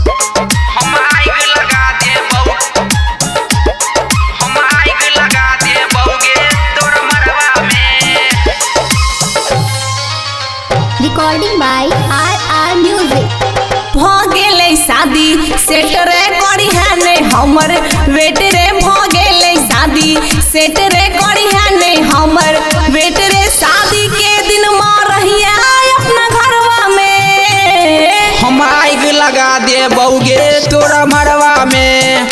हम आग लगा देबौ, हम आग लगा देबौगे तोर मरवा में। Recording by RR music. भ गेलै शादी सेट रे करी है ने हमर वेट रे भ गेलै शादी सेट रे करी है ने हमर वेट रे शादी के दिन में रहिया अपना घरवा में। हम आग लगा देबौगे तोरा मरवा में,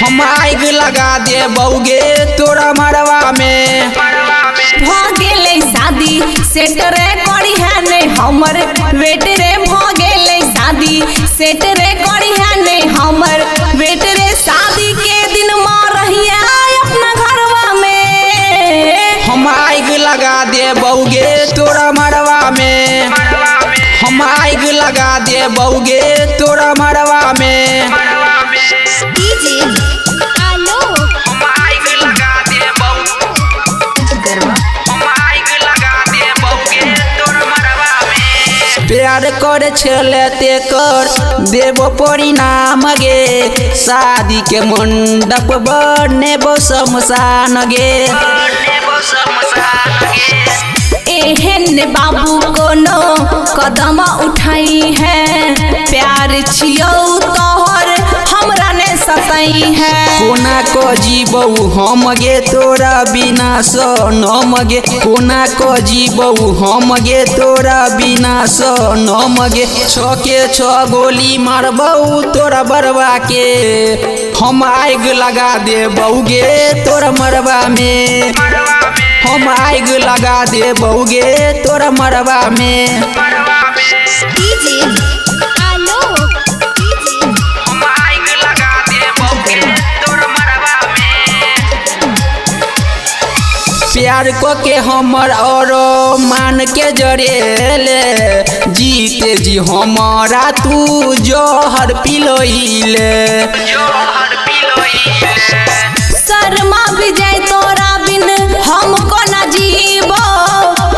हम आग लगा देबौगे तोरा मरवा में। भ गेलै शादी सेट रे करी है ने हमर वेट रे भ गेलै शादी सेट रे करी है ने हमर वेट रे शादी के दिन में रहिया अपना घरवा में। हम आग लगा देबौगे तोरा मरवा में, हम आग लगा देबौगे तोरा मरवा में। डीजे आलोक। हम आग लगा देबौ, हम आग लगा देबौगे तोर मरवा में। प्यार करे छले ते कर देबो परिणाम गे, शादी के मंडप बनेबो शमशान गे। एहन बाबू कोनो कदम उठाई है प्यार छियौ तोहर हमरा ने सताई है। कोना को जीबौ हम गे तोरा बिना सनम गे, कोना को जीबौ हम गे तोरा बिना सनम गे। छके छ गोली मारबौ तोरा बरवा के, हम आग लगा देबौगे तोरा मरवा में, हम आग लगा देबौगे तोरा मरवा में। डीजे आलोक। हम आग लगा देबौगे तोरा मरवा में। प्यार को के हमर और मान के जरेले, जीते जी हमारा तू जोहर पिलोइले। शर्मा विजय तोरा बिन हम कोना जीबो,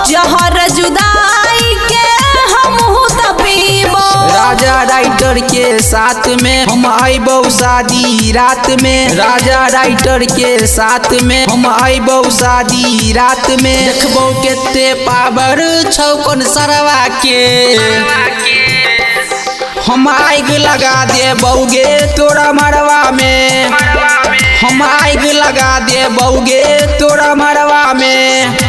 जहर जुदाई के हम तपीबो। राजा राइटर के साथ में हम आइबौ शादी रात में, राजा राइटर के साथ में हम आइबौ शादी रात में। देखबौ केते पावर छौ कोन सरवा के, हम आग लगा देबौगे तोरा मरवा में, हम आग लगा देबौगे तोरा मरवा में।